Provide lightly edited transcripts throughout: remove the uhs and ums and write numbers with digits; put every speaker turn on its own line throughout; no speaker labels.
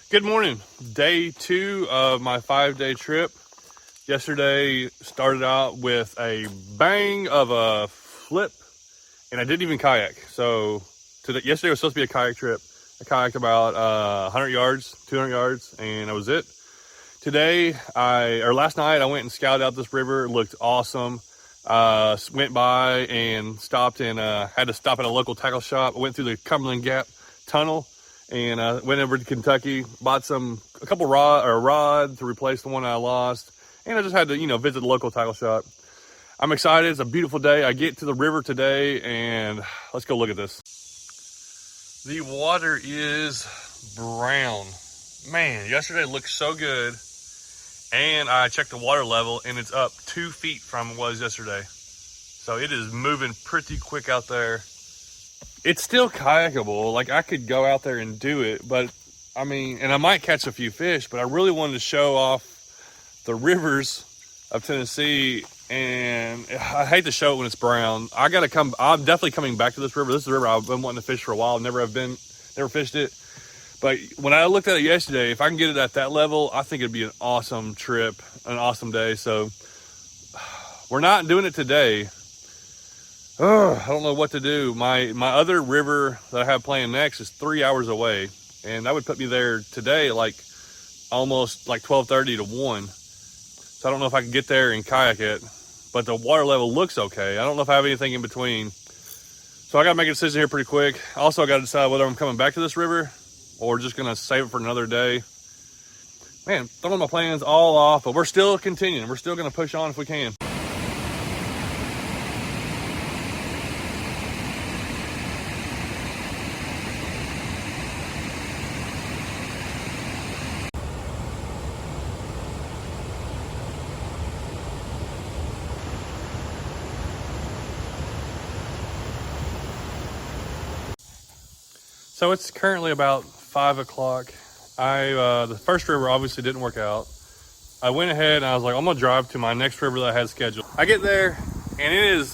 Good morning. Day 2 of my 5-day trip. Yesterday started out with a bang of a flip, and I didn't even kayak. So yesterday was supposed to be a kayak trip. I kayaked about 100 yards, 200 yards, and that was it. Last night, I went and scouted out this river. It looked awesome. Went by and stopped and had to stop at a local tackle shop. I went through the Cumberland Gap Tunnel and went over to Kentucky, bought a couple rod to replace the one I lost. And I just had to, visit the local tackle shop. I'm excited. It's a beautiful day. I get to the river today and let's go look at this. The water is brown. Man, yesterday looked so good. And I checked the water level and it's up 2 feet from it was yesterday. So it is moving pretty quick out there. It's still kayakable. Like, I could go out there and do it, but I mean, and I might catch a few fish, but I really wanted to show off the rivers of Tennessee, and I hate to show it when it's brown. I'm definitely coming back to this river. This is a river I've been wanting to fish for a while. Never fished it. But when I looked at it yesterday, if I can get it at that level, I think it'd be an awesome trip, an awesome day. So we're not doing it today. I don't know what to do. My other river that I have playing next is 3 hours away, and that would put me there today almost 12:30 to 1. So I don't know if I can get there and kayak it, but the water level looks okay. I don't know if I have anything in between. So I got to make a decision here pretty quick. Also, I got to decide whether I'm coming back to this river or just going to save it for another day. Man, throwing my plans all off, but we're still continuing. We're still going to push on if we can. So it's currently about 5 o'clock. The first river obviously didn't work out. I went ahead and I was like, I'm gonna drive to my next river that I had scheduled. I get there and it is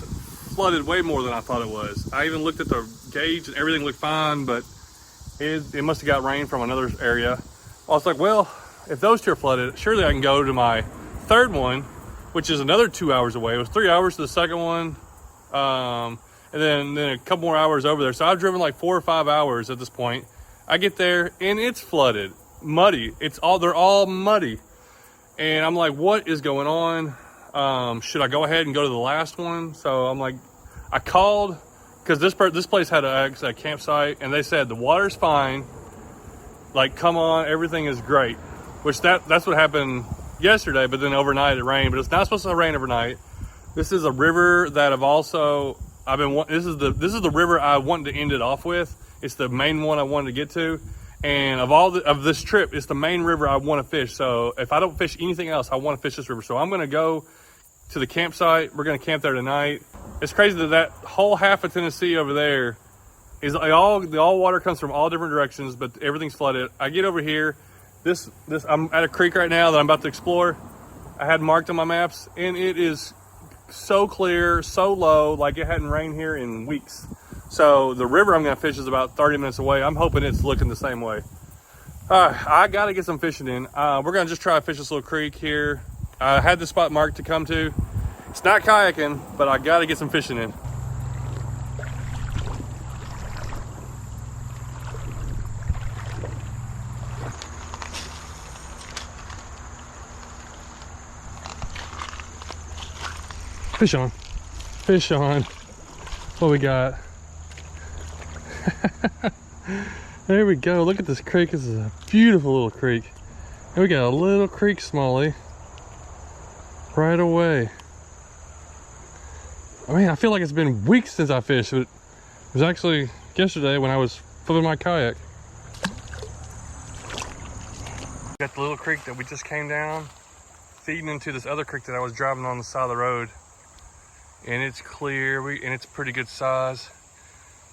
flooded way more than I thought it was. I even looked at the gauge and everything looked fine, but it must have got rain from another area. I was like, well, if those two are flooded, surely I can go to my third one, which is another 2 hours away. It was 3 hours to the second one. And then a couple more hours over there. So I've driven 4 or 5 hours at this point. I get there and it's flooded, muddy. They're all muddy. And I'm like, what is going on? Should I go ahead and go to the last one? So I'm like, I called, because this place had a campsite, and they said the water's fine. Come on, everything is great. Which that's what happened yesterday, but then overnight it rained. But it's not supposed to rain overnight. This is a river that this is the river I wanted to end it off with. It's the main one I wanted to get to, and of this trip, it's the main river I want to fish. So if I don't fish anything else, I want to fish this river. So I'm going to go to the campsite. We're going to camp there tonight. It's crazy that whole half of Tennessee over there is all water comes from all different directions, but everything's flooded. I get over here. I'm at a creek right now that I'm about to explore. I had marked on my maps, and it is so clear, so low, like it hadn't rained here in weeks. So the river I'm going to fish is about 30 minutes away. I'm hoping it's looking the same way. I got to get some fishing in. We're going to just try to fish this little creek here. I had the spot marked to come to. It's not kayaking, but I got to get some fishing in. Fish on. What we got? There we go. Look at this creek. This is a beautiful little creek. And we got a little creek smallie right away. I mean, I feel like it's been weeks since I fished, but it was actually yesterday when I was flipping my kayak. Got the little creek that we just came down, feeding into this other creek that I was driving on the side of the road. And it's clear, and it's pretty good size.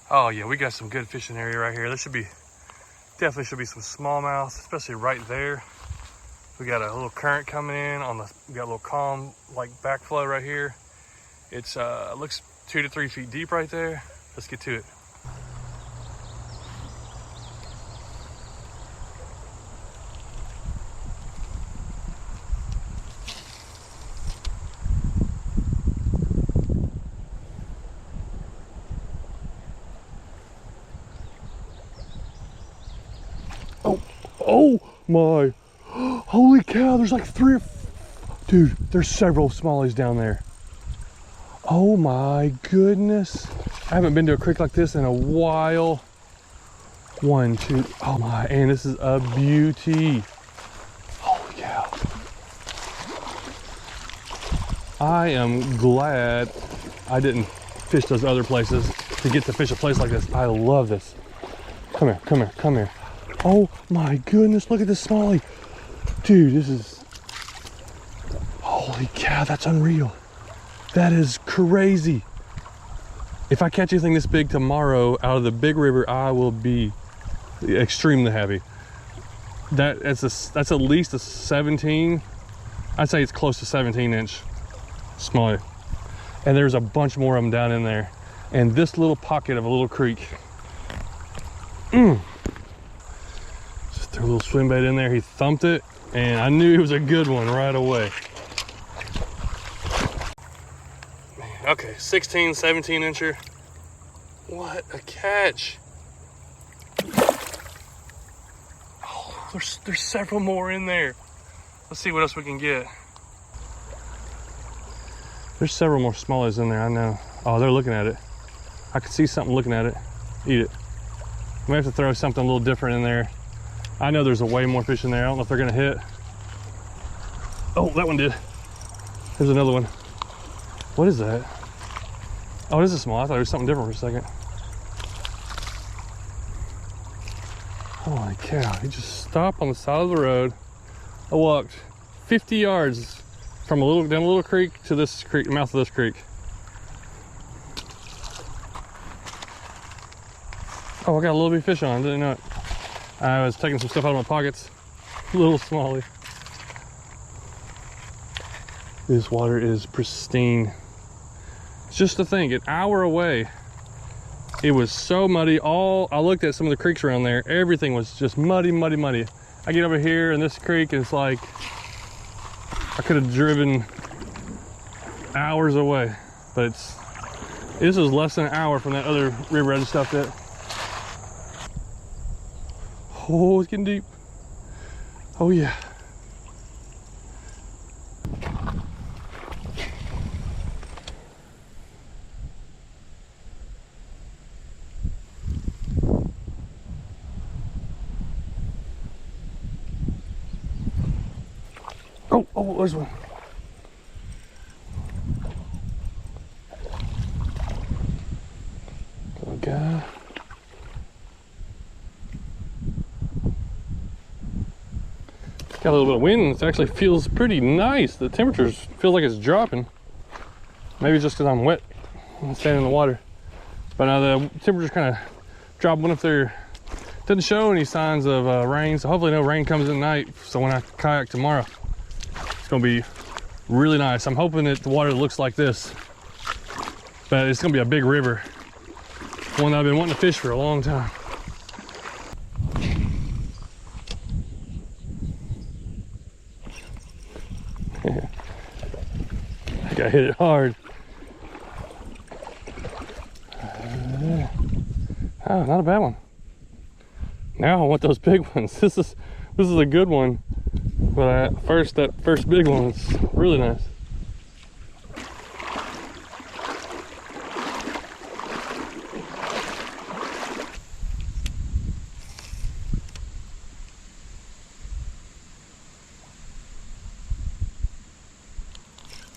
Oh yeah, we got some good fishing area right here. Definitely should be some smallmouth, especially right there. We got a little current coming in we got a little calm backflow right here. It's looks 2 to 3 feet deep right there. Let's get to it. Oh, oh my. Holy cow, there's like three or dude, there's several smallies down there. Oh my goodness. I haven't been to a creek like this in a while. One, two, oh my, and this is a beauty. Holy cow. I am glad I didn't fish those other places to get to fish a place like this. I love this. Come here, come here, come here. Oh my goodness, look at this smallie. Dude, this is, holy cow, that's unreal. That is crazy. If I catch anything this big tomorrow out of the big river, I will be extremely happy. That's at least a 17. I'd say it's close to 17-inch smallie. And there's a bunch more of them down in there. And this little pocket of a little creek. Just threw a little swim bait in there. He thumped it, and I knew it was a good one right away. Man, okay, 16, 17 incher. What a catch. Oh, there's several more in there. Let's see what else we can get. There's several more smallies in there, I know. Oh, they're looking at it. I could see something looking at it. Eat it. We have to throw something a little different in there. I know there's a way more fish in there. I don't know if they're gonna hit. Oh, that one did. There's another one. What is that? Oh, this is small. I thought it was something different for a second. Holy cow, he just stopped on the side of the road. I walked 50 yards from down a little creek to this creek, mouth of this creek. Oh, I got a little bitty fish on, didn't know it. I was taking some stuff out of my pockets. Little smallie. This water is pristine. It's just to think, an hour away, it was so muddy. I looked at some of the creeks around there, everything was just muddy, muddy, muddy. I get over here in this creek, and it's like, I could have driven hours away, but this is less than an hour from that other river I just stopped at. Oh, it's getting deep. Oh yeah. Oh, there's one. Good guy. Got a little bit of wind. It actually feels pretty nice. The temperatures feel like it's dropping. Maybe just because I'm wet and standing in the water. But now the temperatures kind of drop. One if there doesn't show any signs of rain, so hopefully no rain comes in at night. So when I kayak tomorrow, it's gonna be really nice. I'm hoping that the water looks like this, but it's gonna be a big river, one that I've been wanting to fish for a long time. I think I hit it hard. Oh, not a bad one. Now I want those big ones. This is a good one. But that first big one is really nice.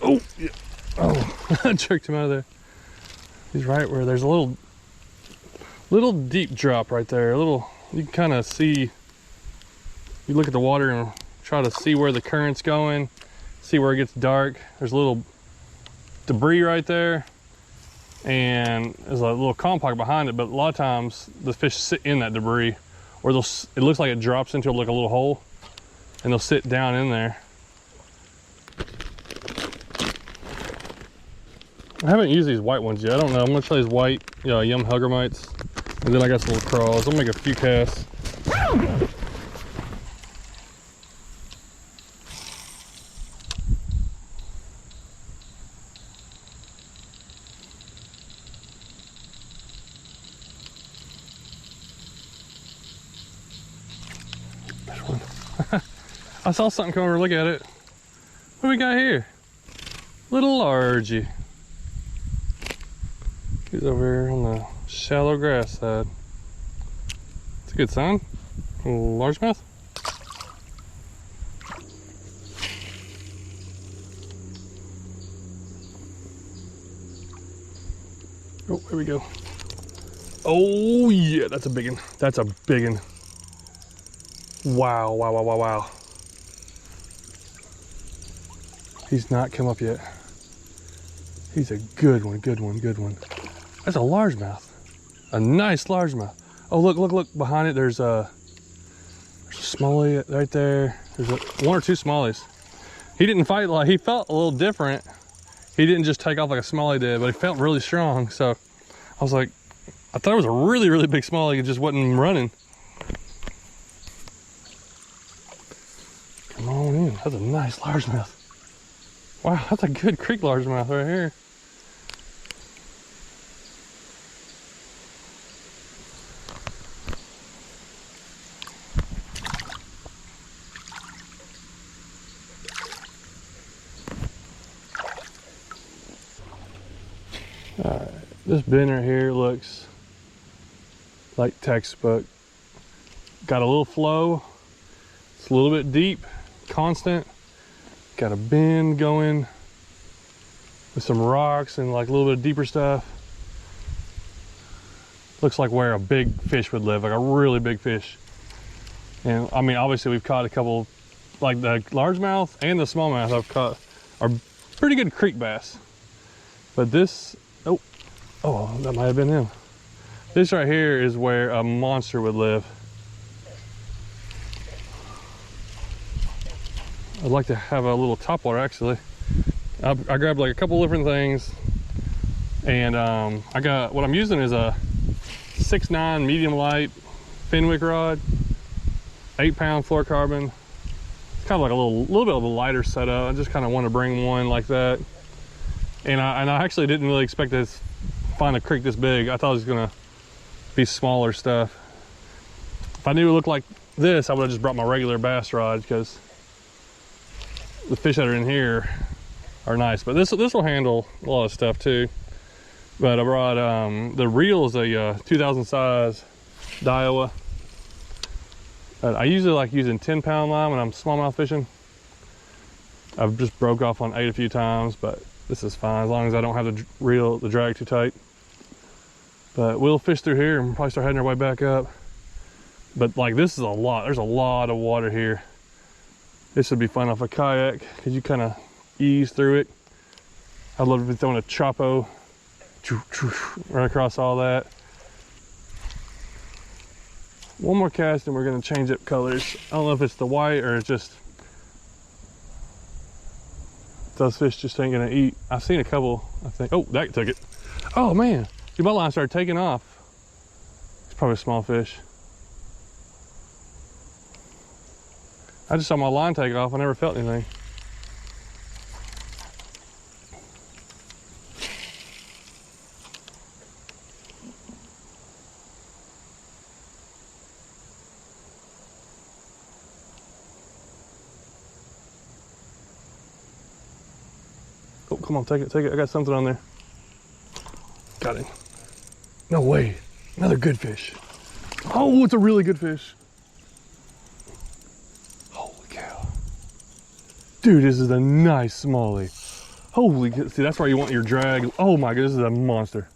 Oh, yeah. Oh, I jerked him out of there. He's right where there's a little deep drop right there. You can kind of see, you look at the water and try to see where the current's going, see where it gets dark. There's a little debris right there, and there's a little calm pocket behind it, but a lot of times the fish sit in that debris, or it looks like it drops into like a little hole, and they'll sit down in there. I haven't used these white ones yet. I don't know. I'm gonna try these white yum hellgrammites, and then I got some little crawls. I'll make a few casts. I saw something come over, look at it. What do we got here? Little largie. He's over here on the shallow grass side. It's a good sign. A little largemouth. Oh, here we go. Oh yeah, that's a big one. That's a big one. Wow, wow, wow, wow, wow. He's not come up yet. He's a good one, good one, good one. That's a largemouth. A nice largemouth. Oh, look, look, look. Behind it, there's a smallie right there. There's one or two smallies. He didn't fight like, he felt a little different. He didn't just take off like a smallie did, but he felt really strong. So I was like, I thought it was a really, really big smallie. It just wasn't running. Come on in. That's a nice largemouth. Wow, that's a good creek largemouth right here. All right, this bin right here looks like textbook. Got a little flow. It's a little bit deep, constant. Got a bend going with some rocks and like a little bit of deeper stuff. Looks like where a big fish would live, like a really big fish. And I mean, obviously we've caught a couple, like the largemouth and the smallmouth I've caught are pretty good creek bass. But this, oh, that might have been him. This right here is where a monster would live. I'd like to have a little topwater actually. I grabbed like a couple different things, and I got, what I'm using is a 6'9" medium light Fenwick rod, 8-pound fluorocarbon. It's kind of like a little bit of a lighter setup. I just kind of want to bring one like that. And I actually didn't really expect to find a creek this big. I thought it was gonna be smaller stuff. If I knew it looked like this, I would have just brought my regular bass rod, because the fish that are in here are nice. But this will handle a lot of stuff too. But I brought the reel is a 2000 size Daiwa. I usually like using 10-pound line when I'm smallmouth fishing. I've just broke off on 8 a few times, but this is fine as long as I don't have the drag too tight. But we'll fish through here and probably start heading our way back up. But like, this is a lot. There's a lot of water here. This would be fun off a kayak because you kind of ease through it. I'd love to be throwing a chopo right across all that. One more cast and we're going to change up colors. I don't know if it's the white or it's just those fish just ain't going to eat. I've seen a couple, I think. Oh, that took it. Oh man, my line started taking off. It's probably a small fish. I just saw my line take off. I never felt anything. Oh, come on, take it, take it. I got something on there. Got it. No way. Another good fish. Oh, it's a really good fish. Dude, this is a nice smallie. Holy, see, that's why you want your drag. Oh my goodness, this is a monster.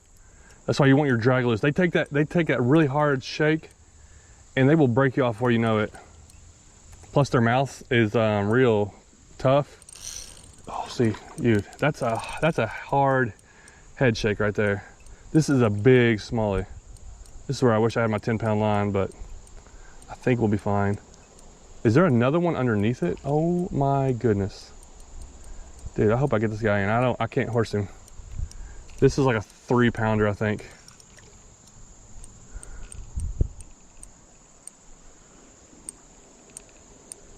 That's why you want your drag loose. They take that really hard shake and they will break you off before you know it. Plus their mouth is real tough. Oh, see, dude, that's a hard head shake right there. This is a big smallie. This is where I wish I had my 10-pound line, but I think we'll be fine. Is there another one underneath it? Oh my goodness. Dude, I hope I get this guy in. I can't horse him. This is like a 3-pounder, I think.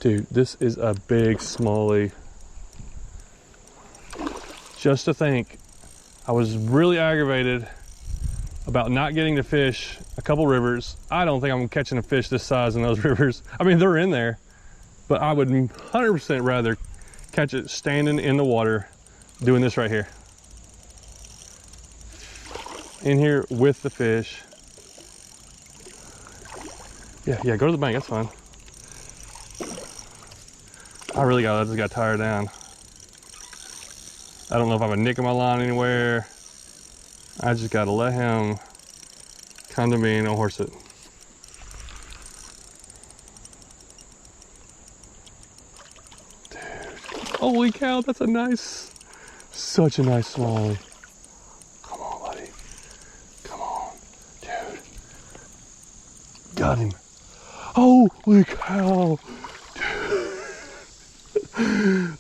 Dude, this is a big smallie. Just to think, I was really aggravated about not getting to fish a couple rivers. I don't think I'm catching a fish this size in those rivers. I mean, they're in there, but I would 100% rather catch it standing in the water doing this right here. In here with the fish. Yeah, go to the bank, that's fine. I just got tired down. I don't know if I have a nick in my line anywhere. I just gotta let him come to me and I'll horse it. Dude, holy cow, that's such a nice smallie. Come on, buddy. Come on, dude. Got him. Holy cow. Dude.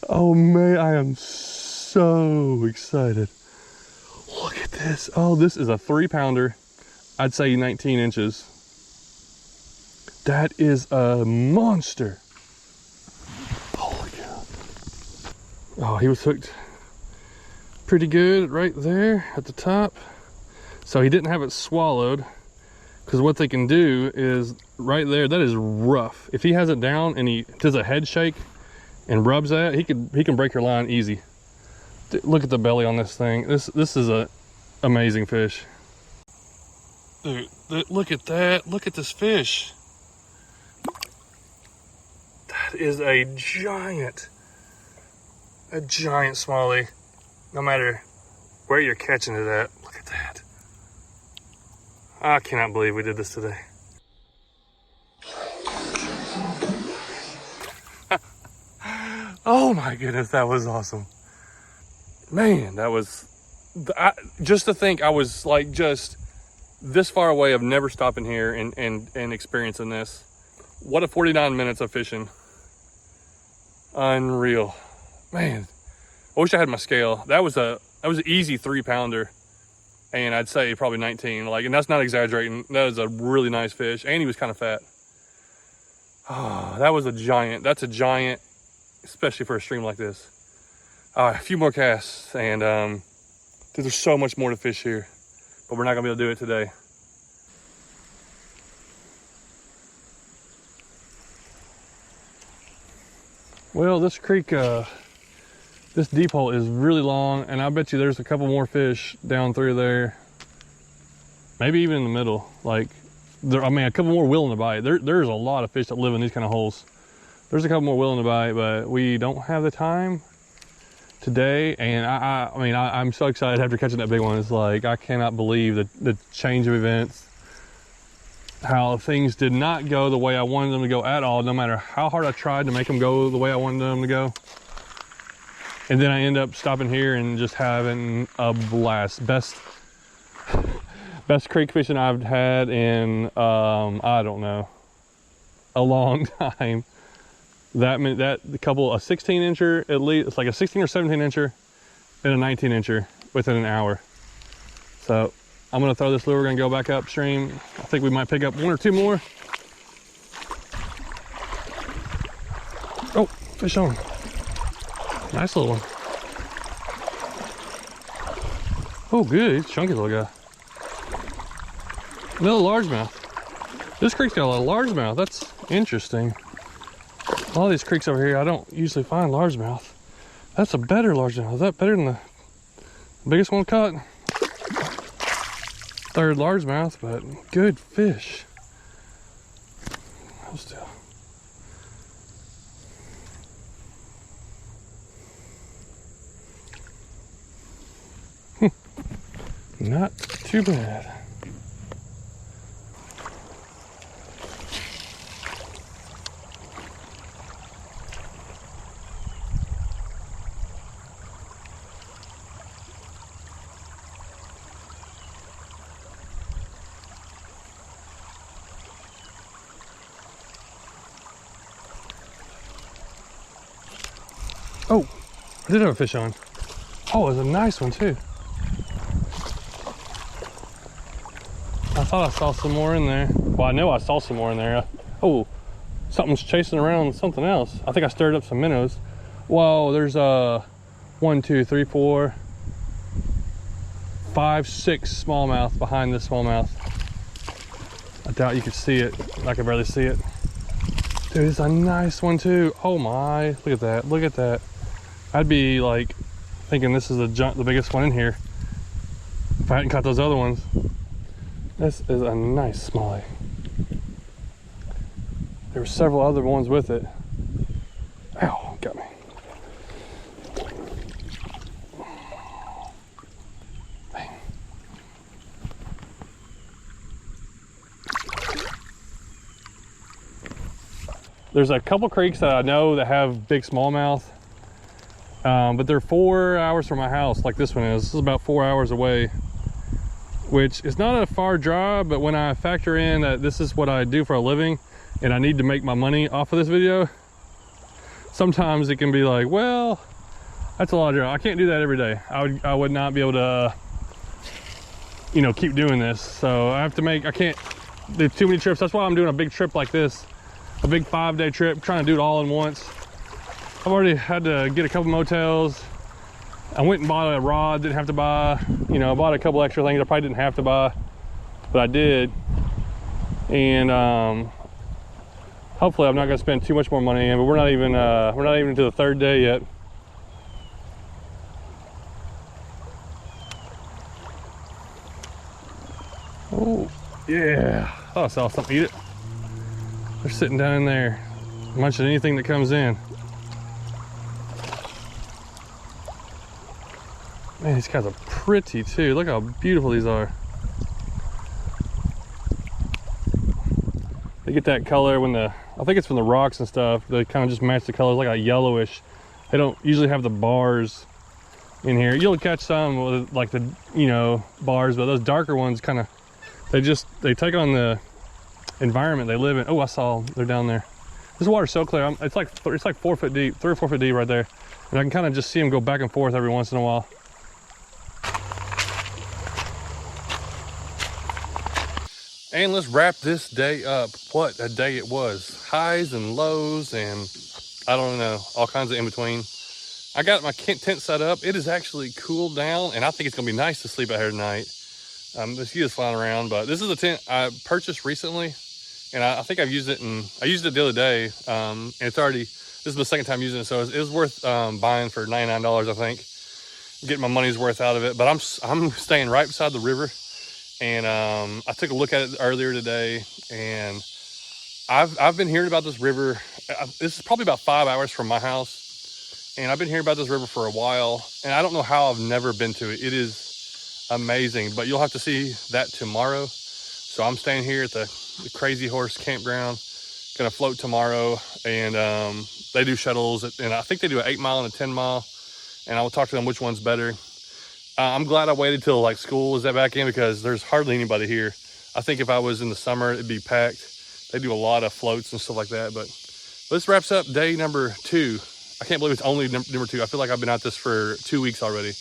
Oh man, I am so excited. Look at this. Oh, this is a 3-pounder. I'd say 19 inches. That is a monster. Holy cow. Oh, he was hooked pretty good right there at the top. So he didn't have it swallowed, because what they can do is right there, that is rough. If he has it down and he does a head shake and rubs that, he can break your line easy. Look at the belly on this thing. This is a amazing fish. Dude, look at that. Look at this fish. That is a giant smallie. No matter where you're catching it at. Look at that. I cannot believe we did this today. Oh my goodness, that was awesome. Man, that was, just to think I was like just this far away of never stopping here and experiencing this. What a 49 minutes of fishing. Unreal. Man, I wish I had my scale. That was an easy 3-pounder. And I'd say probably 19, and that's not exaggerating. That was a really nice fish, and he was kind of fat. Oh, that was a giant. That's a giant, especially for a stream like this. A few more casts, and dude, there's so much more to fish here, but we're not gonna be able to do it today. Well, this creek, this deep hole is really long, and I bet you there's a couple more fish down through there. Maybe even in the middle. A couple more willing to bite. There's a lot of fish that live in these kind of holes. There's a couple more willing to bite, but we don't have the time today. And I'm so excited after catching that big one. It's like, I cannot believe the change of events. How things did not go the way I wanted them to go at all, no matter how hard I tried to make them go the way I wanted them to go. And then I end up stopping here and just having a blast. Best creek fishing I've had in, I don't know, a long time. A 16 incher, at least, it's like a 16 or 17 incher and a 19 incher within an hour. So I'm gonna throw this lure, we're gonna go back upstream. I think we might pick up 1 or 2 more. Oh, fish on. Nice little one. Oh, good. He's a chunky little guy. Another largemouth. This creek's got a lot of largemouth. That's interesting. All these creeks over here, I don't usually find largemouth. That's a better largemouth. Is that better than the biggest one caught? 3rd largemouth, but good fish. Still. Not too bad. Oh, I did have a fish on. Oh, it was a nice one too. I thought I saw some more in there. Well, I know I saw some more in there. Oh, something's chasing around something else. I think I stirred up some minnows. Whoa, there's 1, 2, 3, 4, 5, 6 smallmouth behind this smallmouth. I doubt you could see it. I could barely see it. Dude, it's a nice one too. Oh my, look at that, look at that. I'd be like thinking this is the biggest one in here if I hadn't caught those other ones. This is a nice smallie. There were several other ones with it. Ow, got me. Dang. There's a couple creeks that I know that have big smallmouth, but they're 4 hours from my house, like this one is. This is about 4 hours away, which is not a far drive, but when I factor in that this is what I do for a living and I need to make my money off of this video, sometimes it can be like, well, that's a lot of drive. I can't do that every day. I would not be able to, you know, keep doing this. So I have to make, I can't do too many trips. That's why I'm doing a big trip like this, a big 5-day trip, trying to do it all in once. I've already had to get a couple motels. I went and bought a rod, didn't have to buy, you know, I bought a couple extra things I probably didn't have to buy, but I did. And hopefully I'm not gonna spend too much more money in, but we're not even into the 3rd day yet. Oh, yeah. Oh, I saw something eat it. They're sitting down in there, munching anything that comes in. Man, these guys are pretty too. Look how beautiful these are. They get that color when I think it's from the rocks and stuff. They kind of just match the colors, like a yellowish. They don't usually have the bars in here. You'll catch some with like the, you know, bars, but those darker ones kind of, they take on the environment they live in. Oh, I saw they're down there. This water's so clear. It's like 4 foot deep, 3 or 4 foot deep right there. And I can kind of just see them go back and forth every once in a while. And let's wrap this day up. What a day it was. Highs and lows and I don't know, all kinds of in between. I got my tent set up. It is actually cooled down and I think it's gonna be nice to sleep out here tonight. The mosquitoes flying around, but this is a tent I purchased recently and I think I've used it I used it the other day. And it's already, this is the 2nd time using it, so it was worth buying for $99, I think. Getting my money's worth out of it, but I'm staying right beside the river. And I took a look at it earlier today, and I've been hearing about this river. This is probably about 5 hours from my house, and I've been hearing about this river for a while, and I don't know how I've never been to it. It is amazing, but you'll have to see that tomorrow. So I'm staying here at the Crazy Horse Campground, gonna float tomorrow, and they do shuttles, and I think they do an 8 mile and a 10 mile, and I will talk to them which one's better. I'm glad I waited till like school was back in because there's hardly anybody here. I think if I was in the summer, it'd be packed. They do a lot of floats and stuff like that. But this wraps up day number 2. I can't believe it's only number 2. I feel like I've been at this for 2 weeks already.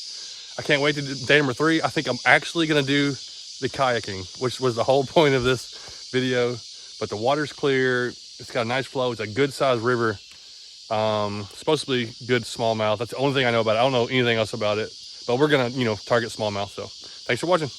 I can't wait to do day number 3. I think I'm actually gonna do the kayaking, which was the whole point of this video. But the water's clear. It's got a nice flow. It's a good sized river. Supposed to be good smallmouth. That's the only thing I know about it. I don't know anything else about it. But we're gonna, you know, target smallmouth. So thanks for watching.